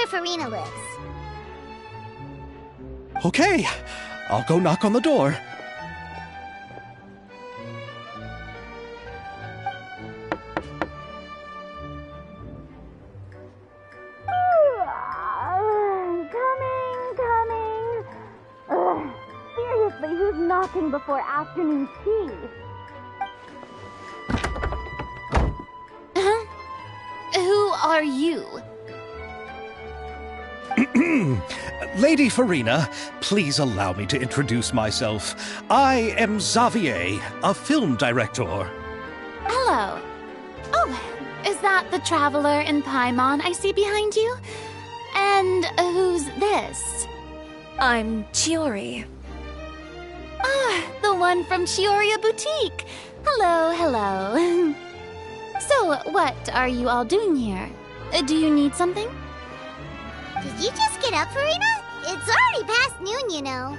Farina lives. Okay, I'll go knock on the door. Coming. Ugh, seriously, who's knocking before afternoon tea? Huh? Who are you? Lady Farina, please allow me to introduce myself. I am Xavier, a film director. Hello. Oh, is that the traveler in Paimon I see behind you? And who's this? I'm Chiori. Ah, the one from Chioria Boutique. Hello. So, what are you all doing here? Do you need something? Did you just get up, Farina? It's already past noon, you know.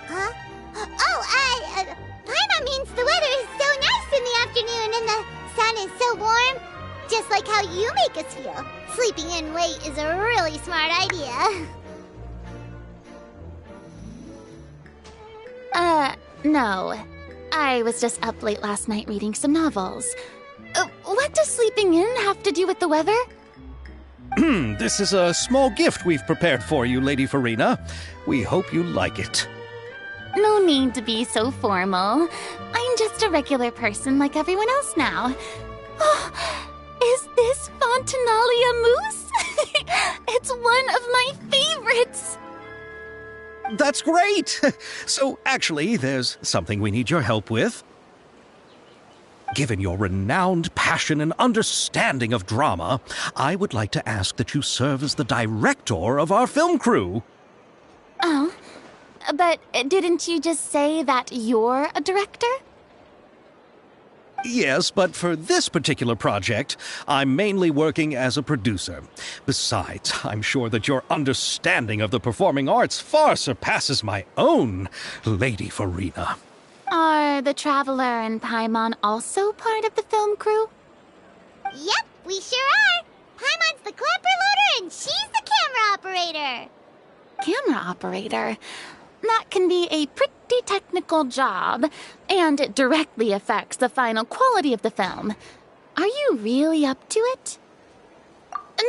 Huh? Paimon means the weather is so nice in the afternoon and the sun is so warm. Just like how you make us feel. Sleeping in late is a really smart idea. No. I was just up late last night reading some novels. What does sleeping in have to do with the weather? This is a small gift we've prepared for you, Lady Farina. We hope you like it. No need to be so formal. I'm just a regular person like everyone else now. Oh, is this Fontinalia mousse? It's one of my favorites. That's great! So, actually, there's something we need your help with. Given your renowned passion and understanding of drama, I would like to ask that you serve as the director of our film crew. Oh, but didn't you just say that you're a director? Yes, but for this particular project, I'm mainly working as a producer. Besides, I'm sure that your understanding of the performing arts far surpasses my own, Lady Farina. Are the Traveler and Paimon also part of the film crew? Yep, we sure are. Paimon's the clapper loader and she's the camera operator. Camera operator? That can be a pretty technical job, and it directly affects the final quality of the film. Are you really up to it?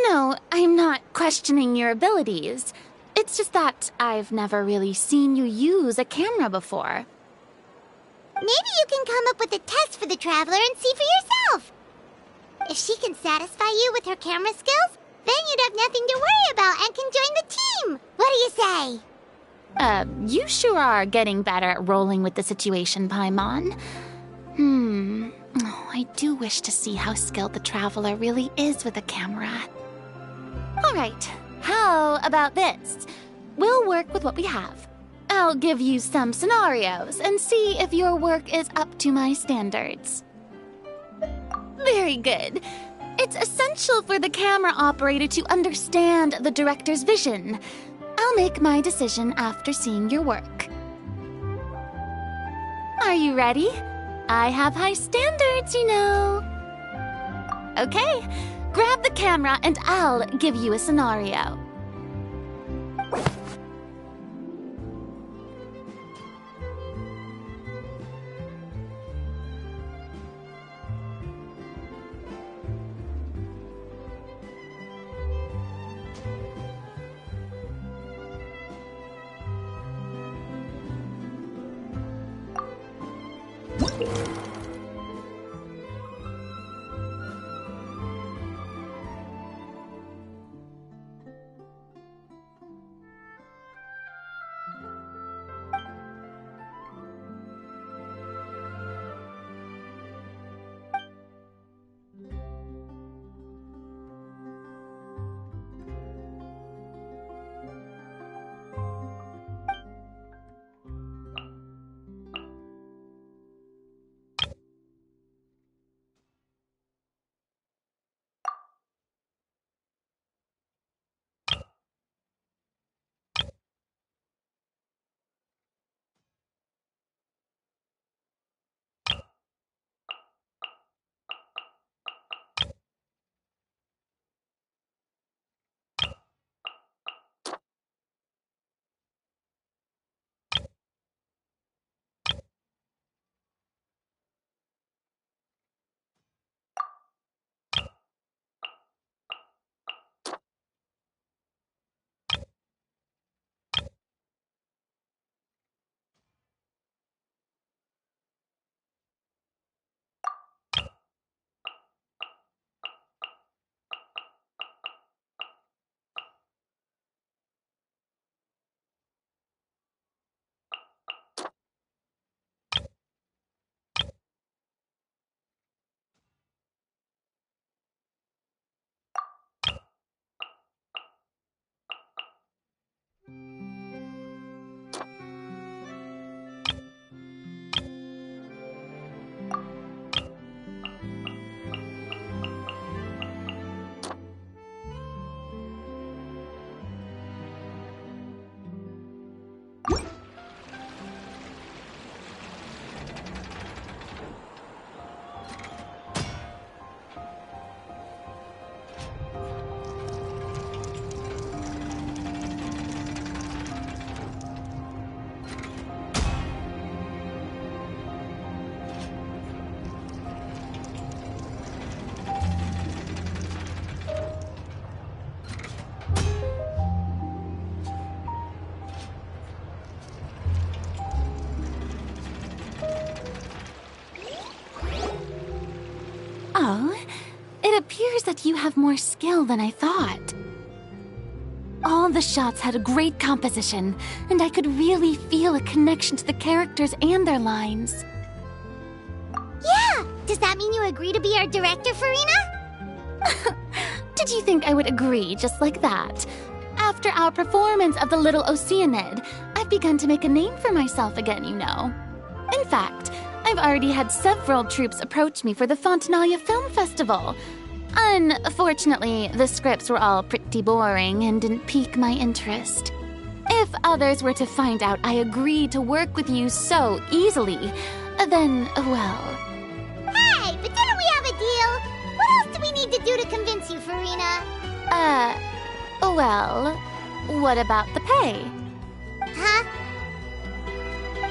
No, I'm not questioning your abilities. It's just that I've never really seen you use a camera before. Maybe you can come up with a test for the Traveler and see for yourself. If she can satisfy you with her camera skills, then you'd have nothing to worry about and can join the team. What do you say? You sure are getting better at rolling with the situation, Paimon. Oh, I do wish to see how skilled the Traveler really is with a camera. All right, how about this? We'll work with what we have. I'll give you some scenarios and see if your work is up to my standards. Very good. It's essential for the camera operator to understand the director's vision. I'll make my decision after seeing your work. Are you ready? I have high standards, you know. Okay, grab the camera and I'll give you a scenario. appears that you have more skill than I thought. All the shots had a great composition, and I could really feel a connection to the characters and their lines. Yeah! Does that mean you agree to be our director, Farina? Did you think I would agree just like that? After our performance of The Little Oceanid, I've begun to make a name for myself again, you know. In fact, I've already had several troupes approach me for the Fontanalia Film Festival. Unfortunately, the scripts were all pretty boring and didn't pique my interest. If others were to find out I agreed to work with you so easily, then, well... Hey, but didn't we have a deal? What else do we need to do to convince you, Farina? Well, what about the pay? Huh?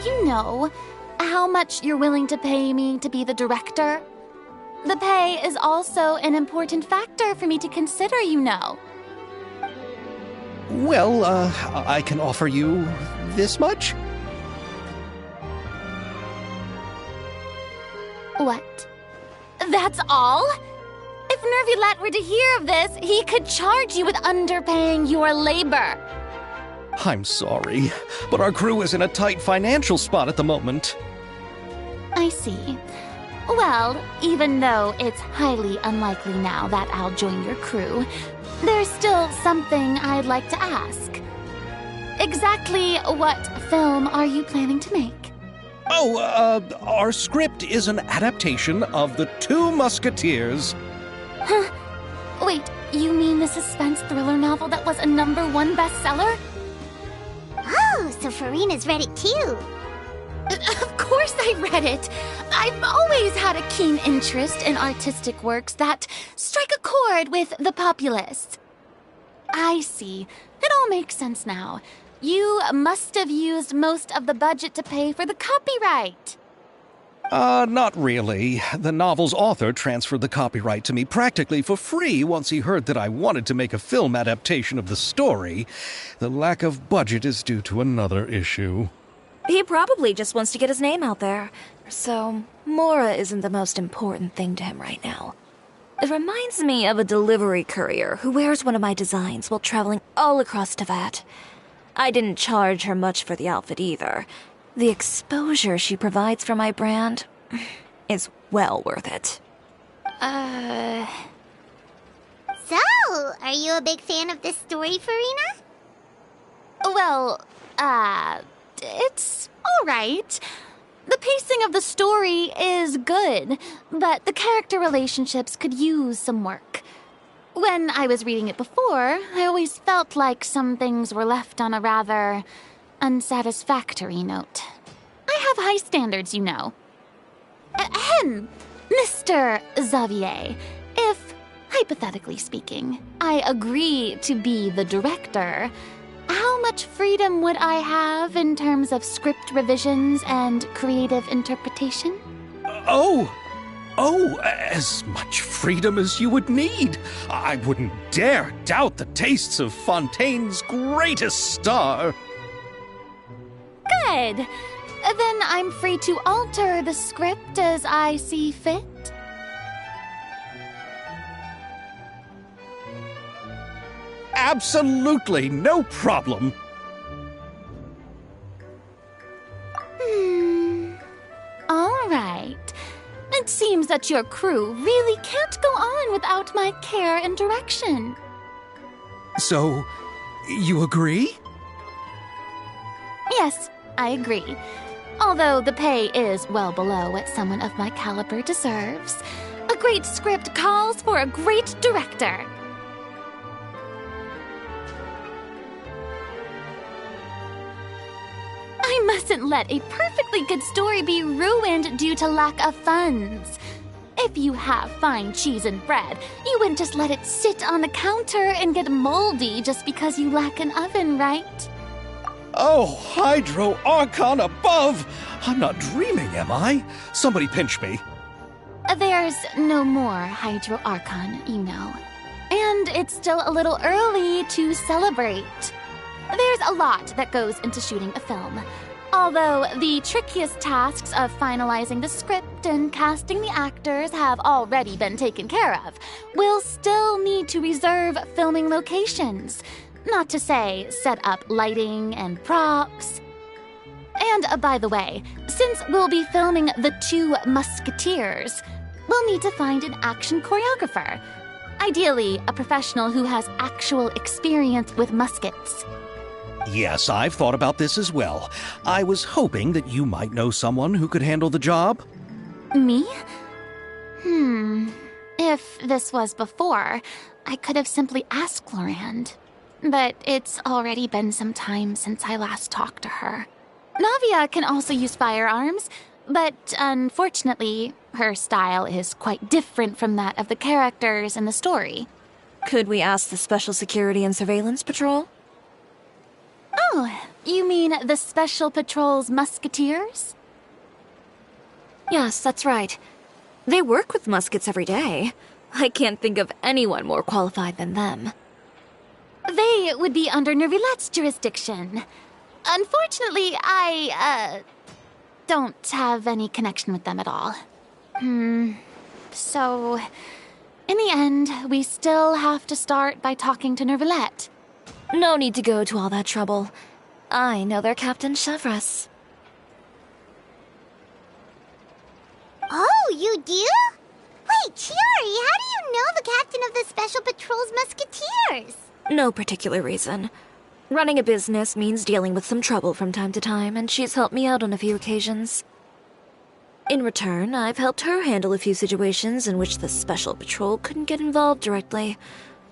You know, how much you're willing to pay me to be the director? The pay is also an important factor for me to consider, you know. Well, I can offer you this much? What? That's all? If Nervilat were to hear of this, he could charge you with underpaying your labor. I'm sorry, but our crew is in a tight financial spot at the moment. I see. Well, even though it's highly unlikely now that I'll join your crew, there's still something I'd like to ask. Exactly what film are you planning to make? Oh, our script is an adaptation of The Two Musketeers. Huh? Wait, you mean the suspense thriller novel that was a #1 bestseller? Oh, so Farina's read it too. Of course I read it. I've always had a keen interest in artistic works that strike a chord with the populace. I see. It all makes sense now. You must have used most of the budget to pay for the copyright. Not really. The novel's author transferred the copyright to me practically for free once he heard that I wanted to make a film adaptation of the story. The lack of budget is due to another issue. He probably just wants to get his name out there. So, Mora isn't the most important thing to him right now. It reminds me of a delivery courier who wears one of my designs while traveling all across Teyvat. I didn't charge her much for the outfit either. The exposure she provides for my brand is well worth it. So, are you a big fan of this story, Farina? Well, it's alright. The pacing of the story is good, but the character relationships could use some work. When I was reading it before, I always felt like some things were left on a rather unsatisfactory note. I have high standards, you know. Ahem, Mr. Xavier, if, hypothetically speaking, I agree to be the director, how much freedom would I have in terms of script revisions and creative interpretation? Oh, as much freedom as you would need. I wouldn't dare doubt the tastes of Fontaine's greatest star. Good. Then I'm free to alter the script as I see fit. Absolutely, no problem. All right. It seems that your crew really can't go on without my care and direction. So, you agree? Yes, I agree. Although the pay is well below what someone of my caliber deserves. A great script calls for a great director. I mustn't let a perfectly good story be ruined due to lack of funds. If you have fine cheese and bread, you wouldn't just let it sit on the counter and get moldy just because you lack an oven, right? Oh, Hydro Archon above! I'm not dreaming, am I? Somebody pinch me. There's no more Hydro Archon, you know. And it's still a little early to celebrate. There's a lot that goes into shooting a film. Although the trickiest tasks of finalizing the script and casting the actors have already been taken care of, we'll still need to reserve filming locations. Not to say set up lighting and props. And by the way, since we'll be filming The Two Musketeers, we'll need to find an action choreographer. Ideally, a professional who has actual experience with muskets. Yes, I've thought about this as well. I was hoping that you might know someone who could handle the job. Me? If this was before, I could have simply asked Glorand. But it's already been some time since I last talked to her. Navia can also use firearms, but unfortunately, her style is quite different from that of the characters in the story. Could we ask the Special Security and Surveillance Patrol? Oh, you mean the Special Patrol's Musketeers? Yes, that's right. They work with muskets every day. I can't think of anyone more qualified than them. They would be under Nervilette's jurisdiction. Unfortunately, I don't have any connection with them at all. So, in the end, we still have to start by talking to Nervilette. No need to go to all that trouble. I know their Captain Chevres. Oh, you do? Wait, Chiori, how do you know the captain of the Special Patrol's Musketeers? No particular reason. Running a business means dealing with some trouble from time to time, and she's helped me out on a few occasions. In return, I've helped her handle a few situations in which the Special Patrol couldn't get involved directly.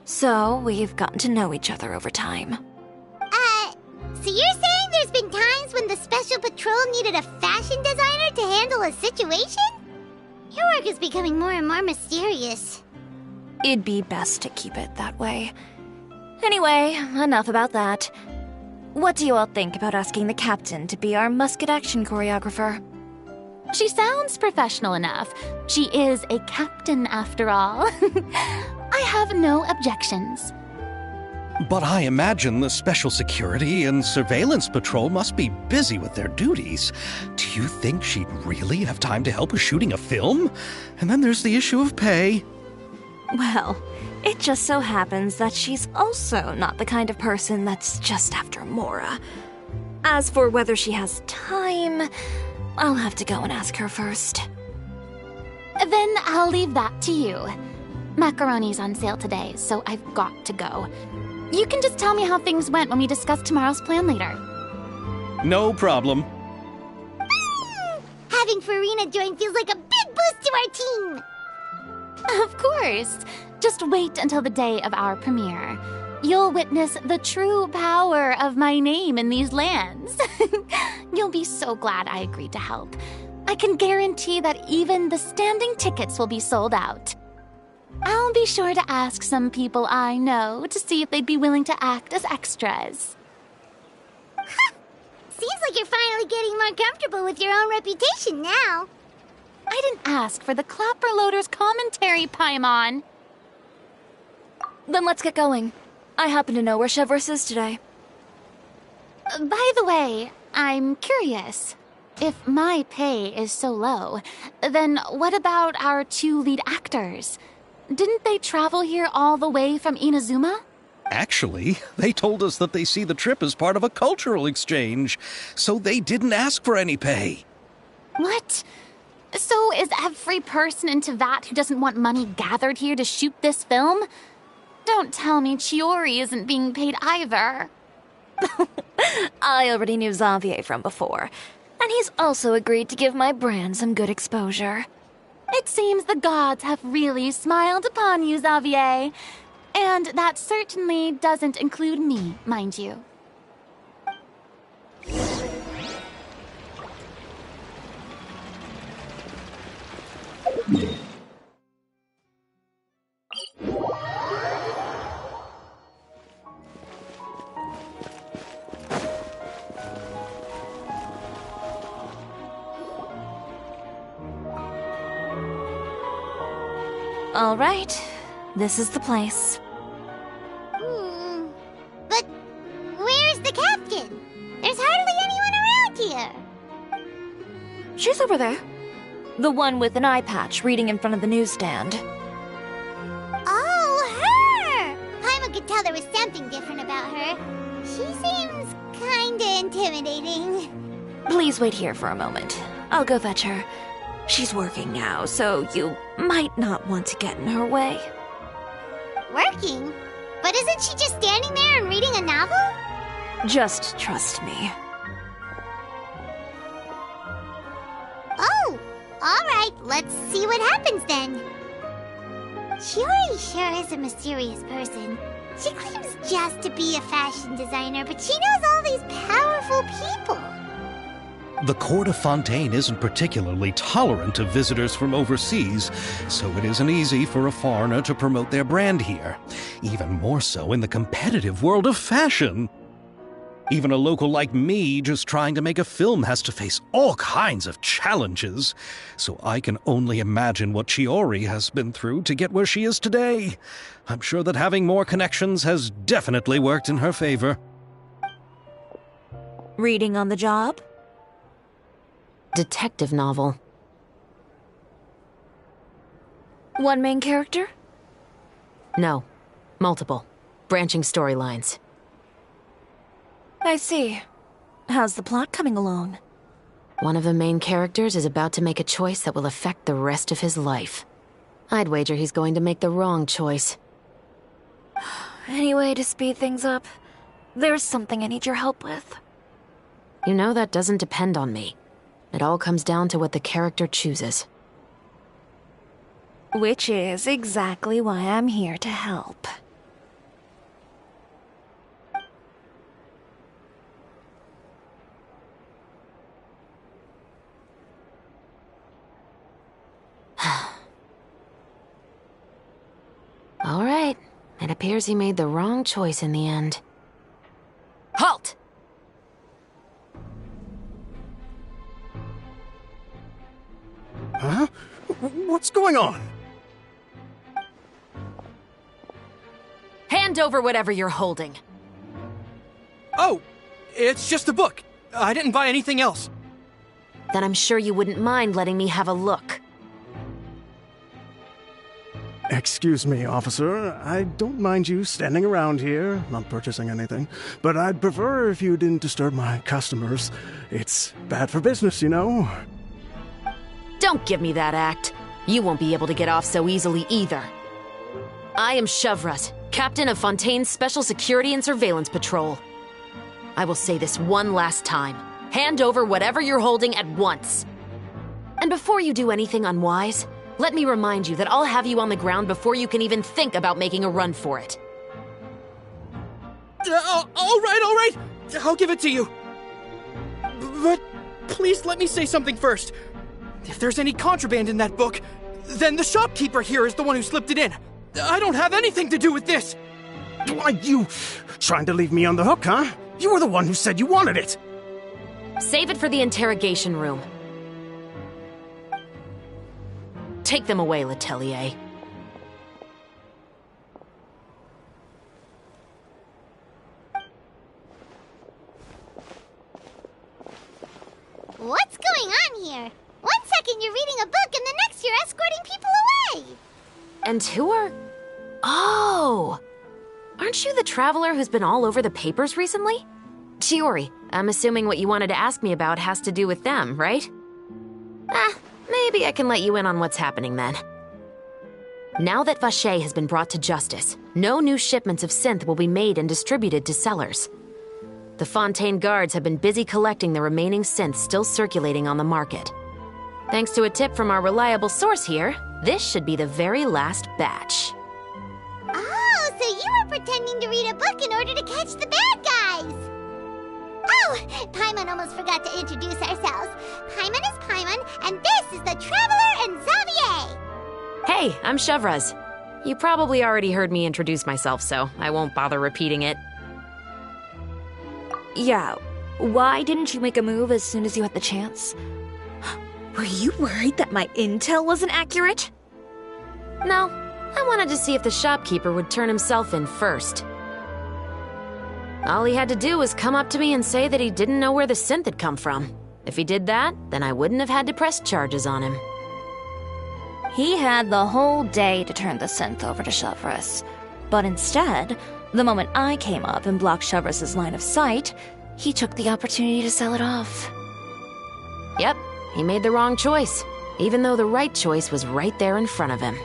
So, we've gotten to know each other over time. So you're saying there's been times when the Special Patrol needed a fashion designer to handle a situation? Your work is becoming more and more mysterious. It'd be best to keep it that way. Anyway, enough about that. What do you all think about asking the captain to be our musket action choreographer? She sounds professional enough. She is a captain, after all. I have no objections. But I imagine the Special Security and Surveillance Patrol must be busy with their duties. Do you think she'd really have time to help with shooting a film? And then there's the issue of pay. Well, it just so happens that she's also not the kind of person that's just after Mora. As for whether she has time, I'll have to go and ask her first. Then I'll leave that to you. Macaroni's on sale today, so I've got to go. You can just tell me how things went when we discuss tomorrow's plan later. No problem. Having Farina join feels like a big boost to our team! Of course. Just wait until the day of our premiere. You'll witness the true power of my name in these lands. You'll be so glad I agreed to help. I can guarantee that even the standing tickets will be sold out. I'll be sure to ask some people I know to see if they'd be willing to act as extras. Seems like you're finally getting more comfortable with your own reputation now. I didn't ask for the Clapper Loader's commentary, Paimon. Then let's get going. I happen to know where Chevres is today. By the way, I'm curious. If my pay is so low, then what about our two lead actors? Didn't they travel here all the way from Inazuma? Actually, they told us that they see the trip as part of a cultural exchange, so they didn't ask for any pay. What? So is every person in Tevat who doesn't want money gathered here to shoot this film? Don't tell me Chiori isn't being paid either. I already knew Xavier from before, and he's also agreed to give my brand some good exposure. It seems the gods have really smiled upon you, Xavier. And that certainly doesn't include me, mind you. All right, this is the place. But where's the captain? There's hardly anyone around here. She's over there. The one with an eye patch reading in front of the newsstand. Oh, her! Paimon could tell there was something different about her. She seems kinda intimidating. Please wait here for a moment. I'll go fetch her. She's working now, so you might not want to get in her way. Working? But isn't she just standing there and reading a novel? Just trust me. Oh, alright, let's see what happens then. Shiori sure is a mysterious person. She claims just to be a fashion designer, but she knows all these powerful people. The court of Fontaine isn't particularly tolerant of visitors from overseas, so it isn't easy for a foreigner to promote their brand here. Even more so in the competitive world of fashion. Even a local like me just trying to make a film has to face all kinds of challenges, so I can only imagine what Shiori has been through to get where she is today. I'm sure that having more connections has definitely worked in her favor. Reading on the job? Detective novel. One main character? No. Multiple. Branching storylines. I see. How's the plot coming along? One of the main characters is about to make a choice that will affect the rest of his life. I'd wager he's going to make the wrong choice. Any way to speed things up? There's something I need your help with. You know that doesn't depend on me. It all comes down to what the character chooses. Which is exactly why I'm here to help. All right. It appears he made the wrong choice in the end. Halt! Huh? What's going on? Hand over whatever you're holding. Oh, it's just a book. I didn't buy anything else. Then I'm sure you wouldn't mind letting me have a look. Excuse me, officer. I don't mind you standing around here, not purchasing anything, but I'd prefer if you didn't disturb my customers. It's bad for business, you know. Don't give me that act. You won't be able to get off so easily either. I am Chevraz, captain of Fontaine's Special Security and Surveillance Patrol. I will say this one last time. Hand over whatever you're holding at once. And before you do anything unwise, let me remind you that I'll have you on the ground before you can even think about making a run for it. All right. I'll give it to you. But please let me say something first. If there's any contraband in that book, then the shopkeeper here is the one who slipped it in. I don't have anything to do with this. Why, you trying to leave me on the hook, huh? You were the one who said you wanted it. Save it for the interrogation room. Take them away, Letelier. What's going on here? One second you're reading a book and the next you're escorting people away. And who are... Oh! Aren't you the traveler who's been all over the papers recently? Shiori, I'm assuming what you wanted to ask me about has to do with them, right? Maybe I can let you in on what's happening then. Now that Vacher has been brought to justice, no new shipments of synth will be made and distributed to sellers. The Fontaine guards have been busy collecting the remaining synth still circulating on the market. Thanks to a tip from our reliable source here, this should be the very last batch. Oh, so you were pretending to read a book in order to catch the bad guys. Oh, Paimon almost forgot to introduce ourselves. Paimon is Paimon, and this is the Traveler and Xavier. Hey, I'm Chevraz. You probably already heard me introduce myself, so I won't bother repeating it. Yeah, why didn't you make a move as soon as you had the chance? Were you worried that my intel wasn't accurate? No, I wanted to see if the shopkeeper would turn himself in first. All he had to do was come up to me and say that he didn't know where the synth had come from. If he did that, then I wouldn't have had to press charges on him. He had the whole day to turn the synth over to Chevreuse. But instead, the moment I came up and blocked Chevreuse's line of sight, he took the opportunity to sell it off. Yep, he made the wrong choice, even though the right choice was right there in front of him.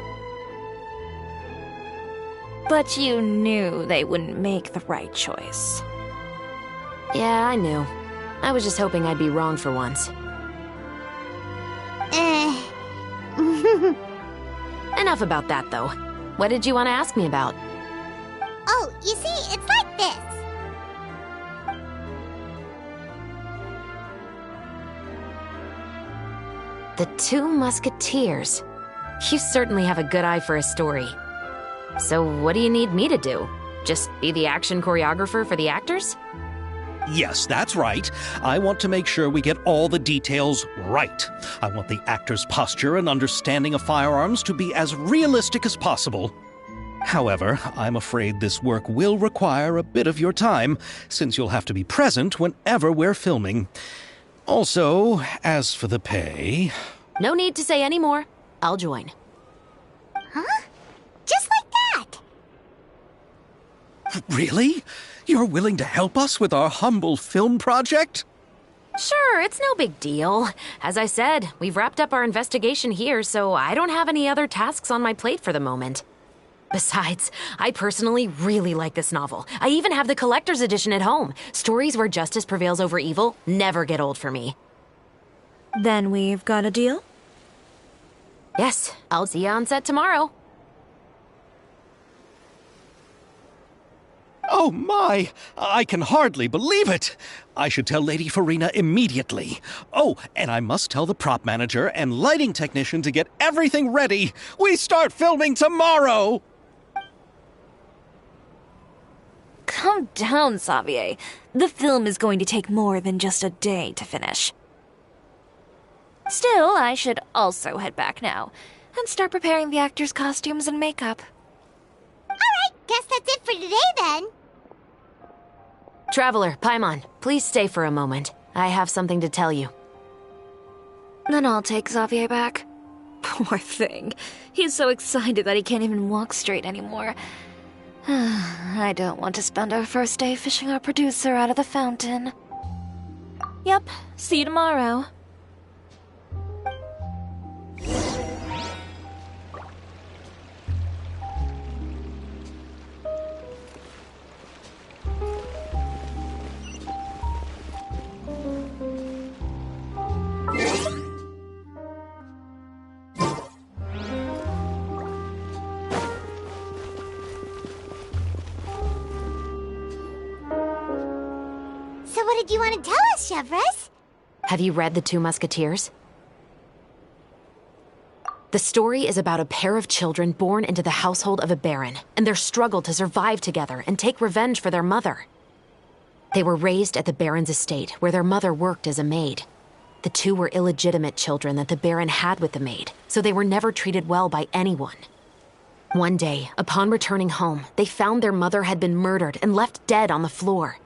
But you knew they wouldn't make the right choice. Yeah, I knew. I was just hoping I'd be wrong for once. Enough about that, though. What did you want to ask me about? Oh, you see, it's like this. The Two Musketeers. You certainly have a good eye for a story. So what do you need me to do? Just be the action choreographer for the actors? Yes, that's right. I want to make sure we get all the details right. I want the actor's posture and understanding of firearms to be as realistic as possible. However, I'm afraid this work will require a bit of your time, since you'll have to be present whenever we're filming. Also, as for the pay... No need to say any more. I'll join. Huh? Just like that? Really? You're willing to help us with our humble film project? Sure, it's no big deal. As I said, we've wrapped up our investigation here, so I don't have any other tasks on my plate for the moment. Besides, I personally really like this novel. I even have the collector's edition at home. Stories where justice prevails over evil never get old for me. Then we've got a deal? Yes, I'll see you on set tomorrow. Oh my! I can hardly believe it! I should tell Lady Farina immediately. Oh, and I must tell the prop manager and lighting technician to get everything ready. We start filming tomorrow! Calm down, Xavier. The film is going to take more than just a day to finish. Still, I should also head back now and start preparing the actors' costumes and makeup. Alright, guess that's it for today then. Traveler, Paimon, please stay for a moment. I have something to tell you. Then I'll take Xavier back. Poor thing. He's so excited that he can't even walk straight anymore. I don't want to spend our first day fishing our producer out of the fountain. Yep, see you tomorrow. So what did you want to tell us, Chevreuse? Have you read The Two Musketeers? The story is about a pair of children born into the household of a baron and their struggle to survive together and take revenge for their mother. They were raised at the baron's estate, where their mother worked as a maid. The two were illegitimate children that the baron had with the maid, so they were never treated well by anyone. One day, upon returning home, they found their mother had been murdered and left dead on the floor.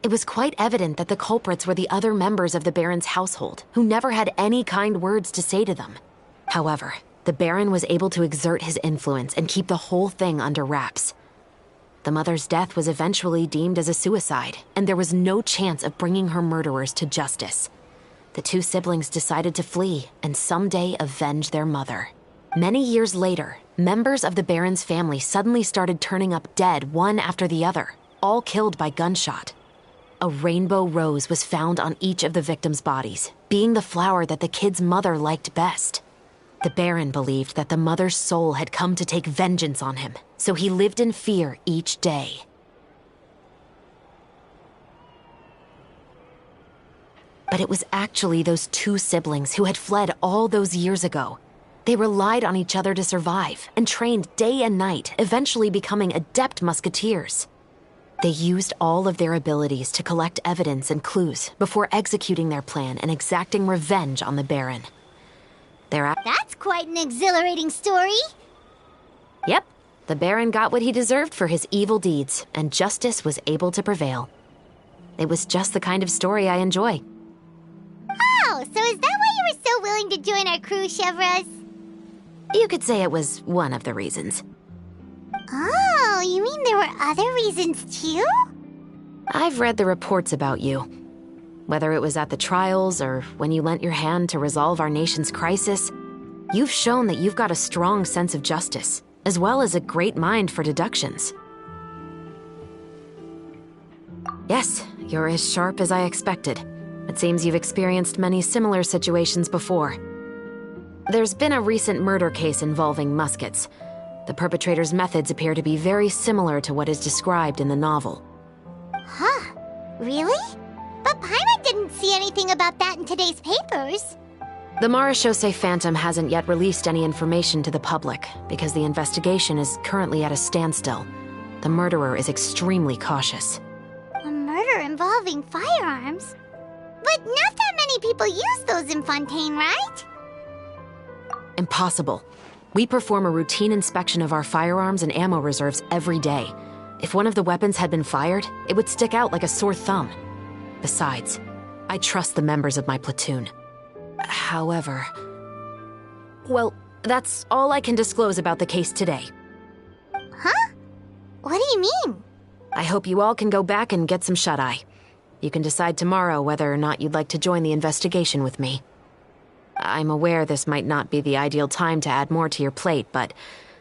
It was quite evident that the culprits were the other members of the baron's household, who never had any kind words to say to them. However, the baron was able to exert his influence and keep the whole thing under wraps. The mother's death was eventually deemed as a suicide, and there was no chance of bringing her murderers to justice. The two siblings decided to flee and someday avenge their mother. Many years later, members of the baron's family suddenly started turning up dead one after the other, all killed by gunshot. A rainbow rose was found on each of the victims' bodies, being the flower that the kid's mother liked best. The baron believed that the mother's soul had come to take vengeance on him, so he lived in fear each day. But it was actually those two siblings who had fled all those years ago. They relied on each other to survive and trained day and night, eventually becoming adept musketeers. They used all of their abilities to collect evidence and clues before executing their plan and exacting revenge on the baron. That's quite an exhilarating story. Yep, the baron got what he deserved for his evil deeds, and justice was able to prevail. It was just the kind of story I enjoy. All so is that why you were so willing to join our crew, Chevreuse? You could say it was one of the reasons. Oh, you mean there were other reasons too? I've read the reports about you. Whether it was at the trials or when you lent your hand to resolve our nation's crisis, you've shown that you've got a strong sense of justice, as well as a great mind for deductions. Yes, you're as sharp as I expected. It seems you've experienced many similar situations before. There's been a recent murder case involving muskets. The perpetrator's methods appear to be very similar to what is described in the novel. Huh? Really? But Paimon didn't see anything about that in today's papers. The Moschetti Phantom hasn't yet released any information to the public because the investigation is currently at a standstill. The murderer is extremely cautious. A murder involving firearms? But not that many people use those in Fontaine, right? Impossible. We perform a routine inspection of our firearms and ammo reserves every day. If one of the weapons had been fired, it would stick out like a sore thumb. Besides, I trust the members of my platoon. However... Well, that's all I can disclose about the case today. Huh? What do you mean? I hope you all can go back and get some shut-eye. You can decide tomorrow whether or not you'd like to join the investigation with me. I'm aware this might not be the ideal time to add more to your plate, but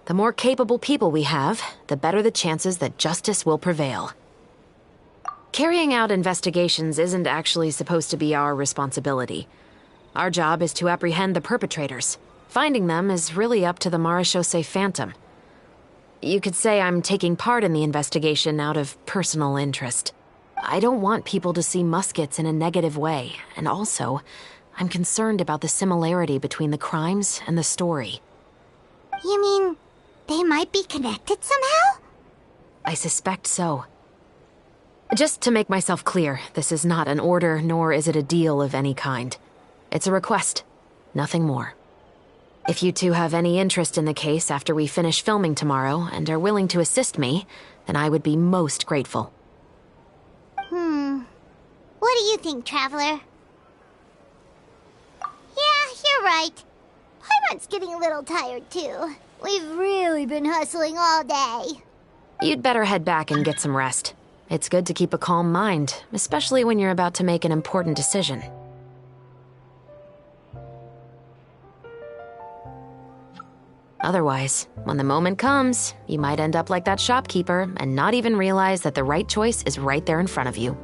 the more capable people we have, the better the chances that justice will prevail. Carrying out investigations isn't actually supposed to be our responsibility. Our job is to apprehend the perpetrators. Finding them is really up to the Moschetti Phantom. You could say I'm taking part in the investigation out of personal interest. I don't want people to see muskets in a negative way, and also, I'm concerned about the similarity between the crimes and the story. You mean they might be connected somehow? I suspect so. Just to make myself clear, this is not an order, nor is it a deal of any kind. It's a request, nothing more. If you two have any interest in the case after we finish filming tomorrow and are willing to assist me, then I would be most grateful. What do you think, Traveler? Yeah, you're right. Paimon's getting a little tired, too. We've really been hustling all day. You'd better head back and get some rest. It's good to keep a calm mind, especially when you're about to make an important decision. Otherwise, when the moment comes, you might end up like that shopkeeper and not even realize that the right choice is right there in front of you.